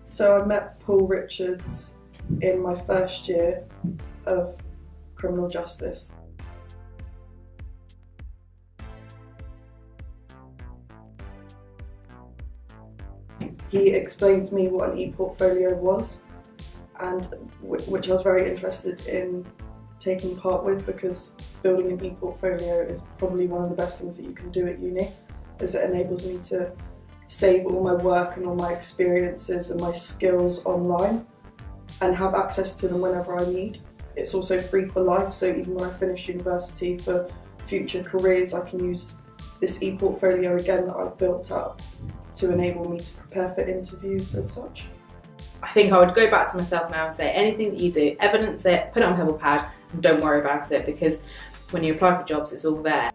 So I met Paul Richards in my first year of criminal justice. He explained to me what an ePortfolio was, and which I was very interested in taking part with, because building an ePortfolio is probably one of the best things that you can do at uni, as it enables me to save all my work and all my experiences and my skills online and have access to them whenever I need. It's also free for life, so even when I finish university for future careers, I can use this ePortfolio again that I've built up to enable me to prepare for interviews as such. I think I would go back to myself now and say anything that you do, evidence it, put it on PebblePad and don't worry about it, because when you apply for jobs it's all there.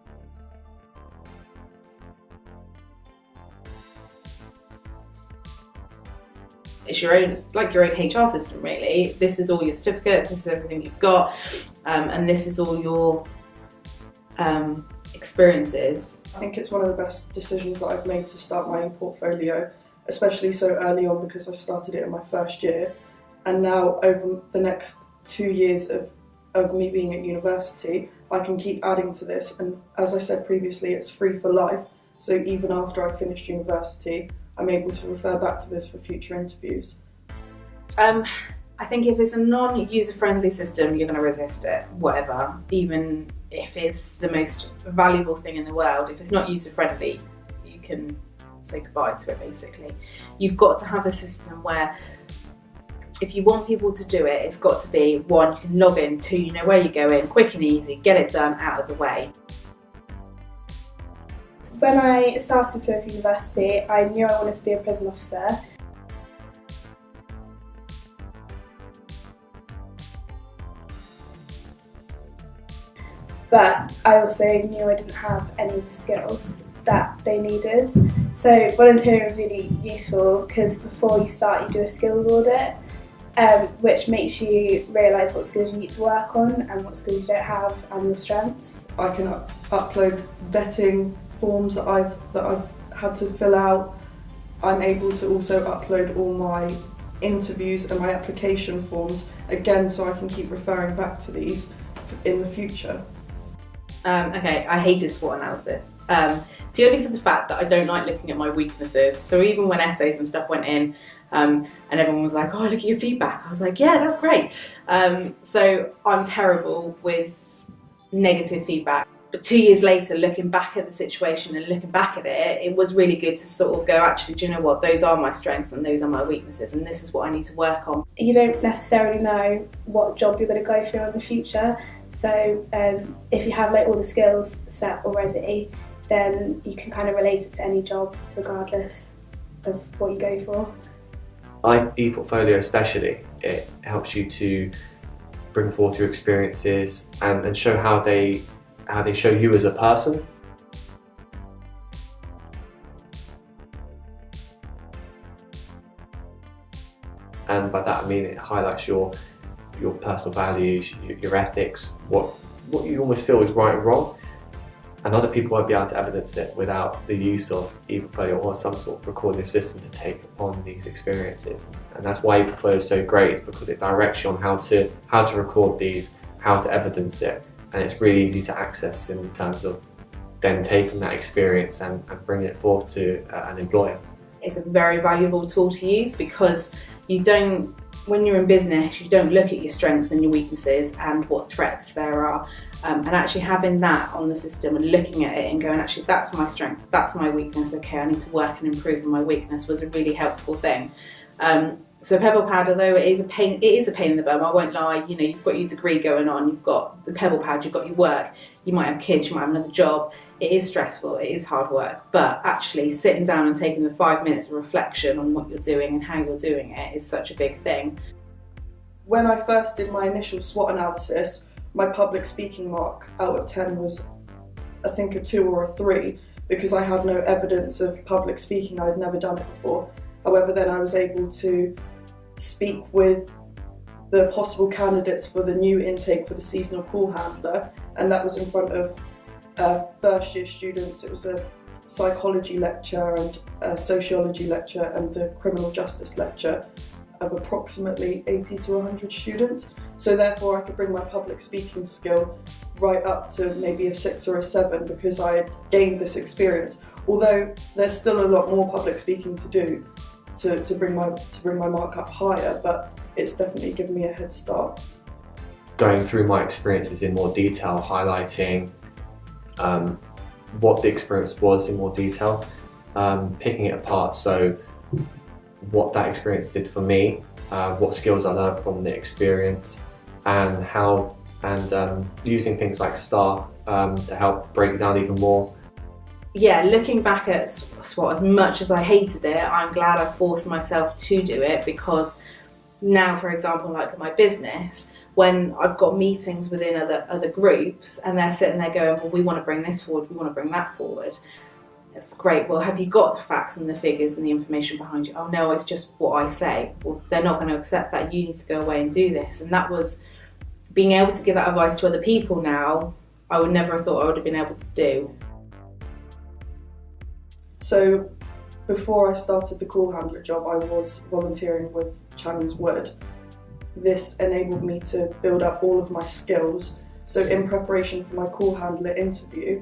It's your own, it's like your own HR system really. This is all your certificates, this is everything you've got, and this is all your experiences. I think it's one of the best decisions that I've made to start my portfolio, especially so early on, because I started it in my first year, and now over the next 2 years of me being at university, I can keep adding to this, and as I said previously, it's free for life, so even after I finished university, I'm able to refer back to this for future interviews. I think if it's a non-user-friendly system, you're going to resist it, whatever. Even if it's the most valuable thing in the world, if it's not user-friendly, you can say goodbye to it basically. You've got to have a system where if you want people to do it, it's got to be, one, you can log in, two, you know where you're going, quick and easy, get it done, out of the way. When I started Plymouth University, I knew I wanted to be a prison officer. But I also knew I didn't have any of the skills that they needed. So volunteering was really useful, because before you start you do a skills audit, which makes you realise what skills you need to work on and what skills you don't have and your strengths. I can upload vetting forms that I've had to fill out. I'm able to also upload all my interviews and my application forms again, so I can keep referring back to these in the future. Okay, I hated SWOT analysis, purely for the fact that I don't like looking at my weaknesses. So even when essays and stuff went in, and everyone was like, oh, look at your feedback, I was like, yeah, that's great. So I'm terrible with negative feedback. But 2 years later, looking back at the situation and looking back at it, it was really good to sort of go, actually, do you know what, those are my strengths and those are my weaknesses, and this is what I need to work on. You don't necessarily know what job you're going to go through in the future, so if you have like all the skills set already, then you can kind of relate it to any job regardless of what you go for. ePortfolio especially, it helps you to bring forth your experiences and show how they show you as a person. And by that I mean it highlights your personal values, your ethics, what you almost feel is right and wrong, and other people won't be able to evidence it without the use of ePortfolio or some sort of recording system to take upon these experiences. And that's why ePortfolio is so great, because it directs you on how to record these, how to evidence it, and it's really easy to access in terms of then taking that experience and bringing it forth to an employer. It's a very valuable tool to use, because when you're in business, you don't look at your strengths and your weaknesses and what threats there are, and actually having that on the system and looking at it and going, actually, that's my strength, that's my weakness, okay, I need to work and improve on my weakness, was a really helpful thing. So PebblePad, although it is a pain in the bum, I won't lie, you know, you've got your degree going on, you've got the PebblePad, you've got your work, you might have kids, you might have another job, it is stressful, it is hard work, but actually sitting down and taking the 5 minutes of reflection on what you're doing and how you're doing it is such a big thing. When I first did my initial SWOT analysis, my public speaking mark out of 10 was, I think, a 2 or a 3, because I had no evidence of public speaking, I had never done it before. However, then I was able to speak with the possible candidates for the new intake for the seasonal call handler, and that was in front of first year students. It was a psychology lecture and a sociology lecture and the criminal justice lecture of approximately 80 to 100 students. So therefore I could bring my public speaking skill right up to maybe a 6 or a 7 because I had gained this experience. Although there's still a lot more public speaking to do to bring my mark up higher, but it's definitely given me a head start. Going through my experiences in more detail, highlighting what the experience was in more detail, picking it apart, so what that experience did for me, what skills I learned from the experience, and how, and using things like STAR to help break it down even more. Yeah, looking back at SWOT, as much as I hated it, I'm glad I forced myself to do it, because now, for example, like at my business, when I've got meetings within other groups and they're sitting there going, well, we want to bring this forward, we want to bring that forward. It's great. Well, have you got the facts and the figures and the information behind you? Oh no, it's just what I say. Well, they're not going to accept that. You need to go away and do this. And that was being able to give that advice to other people now, I would never have thought I would have been able to do. So before I started the call handler job, I was volunteering with Channon's Wood. This enabled me to build up all of my skills. So in preparation for my call handler interview,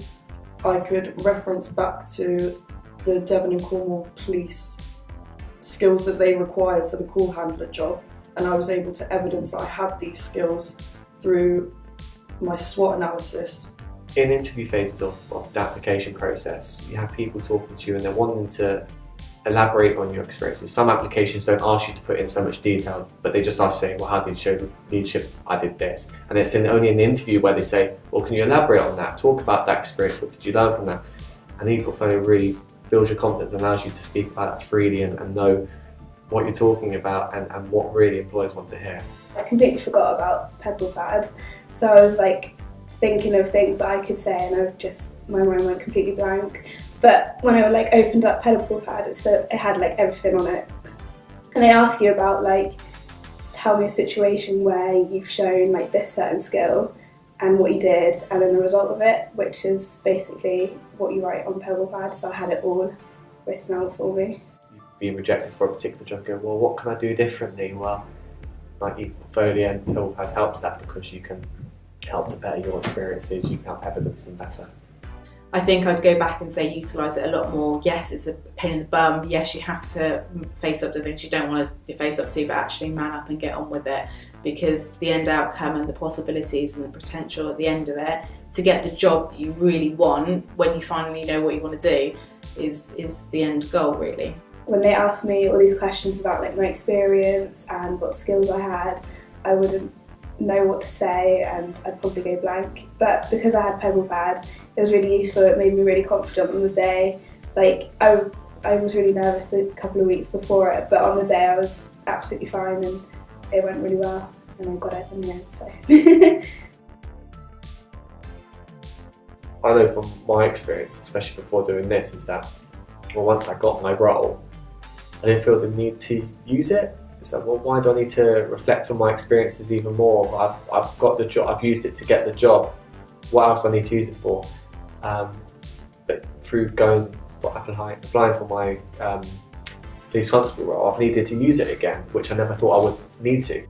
I could reference back to the Devon and Cornwall police skills that they required for the call handler job, and I was able to evidence that I had these skills through my SWOT analysis. In interview phases of the application process, you have people talking to you and they're wanting to elaborate on your experiences. Some applications don't ask you to put in so much detail, but they just ask you, well, how did you show leadership? I did this. And it's only in the interview where they say, well, can you elaborate on that? Talk about that experience. What did you learn from that? And ePortfolio really builds your confidence and allows you to speak about that freely and know what you're talking about and what really employers want to hear. I completely forgot about PebblePad, so I was like thinking of things that I could say, and my mind went completely blank. But when I opened up PebblePad, it had everything on it, and they ask you about tell me a situation where you've shown this certain skill and what you did, and then the result of it, which is basically what you write on PebblePad. So I had it all written out for me. Being rejected for a particular job, go, well, what can I do differently? Well, ePortfolio and PebblePad helps that, because you can help to better your experiences, you can help evidence them better. I think I'd go back and say utilise it a lot more. Yes, it's a pain in the bum. Yes, you have to face up to things you don't want to face up to, but actually man up and get on with it, because the end outcome and the possibilities and the potential at the end of it to get the job that you really want when you finally know what you want to do is the end goal, really. When they asked me all these questions about my experience and what skills I had, I wouldn't know what to say and I'd probably go blank. But because I had PebblePad, it was really useful. It made me really confident on the day. I was really nervous a couple of weeks before it, but on the day I was absolutely fine and it went really well, and I got it in the end. So. I know from my experience, especially before doing this, is that once I got my role, I didn't feel the need to use it. It's like, well, why do I need to reflect on my experiences even more? I've got the job, I've used it to get the job. What else do I need to use it for? But through applying for my police constable role, I've needed to use it again, which I never thought I would need to.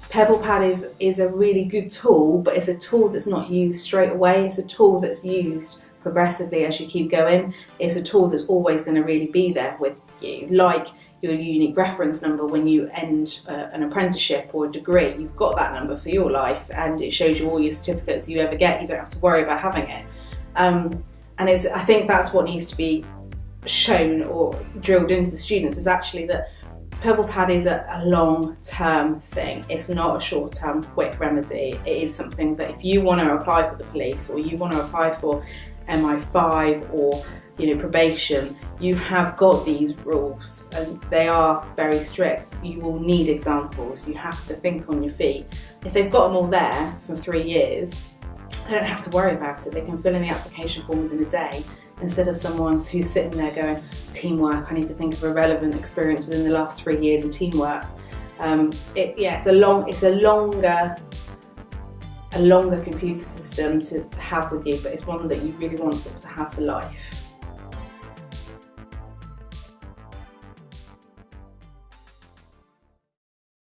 PebblePad is a really good tool, but it's a tool that's not used straight away. It's a tool that's used progressively as you keep going. It's a tool that's always going to really be there with you, like your unique reference number when you end an apprenticeship or a degree. You've got that number for your life, and it shows you all your certificates you ever get. You don't have to worry about having it. And I think that's what needs to be shown or drilled into the students, is actually that PebblePad is a long-term thing. It's not a short-term quick remedy. It is something that if you want to apply for the police, or you want to apply for MI5 or probation, you have got these rules and they are very strict. You will need examples. You have to think on your feet. If they've got them all there for 3 years, they don't have to worry about it. They can fill in the application form within a day, instead of someone who's sitting there going, teamwork, I need to think of a relevant experience within the last 3 years of teamwork. It's a longer computer system to have with you, but it's one that you really want to have for life.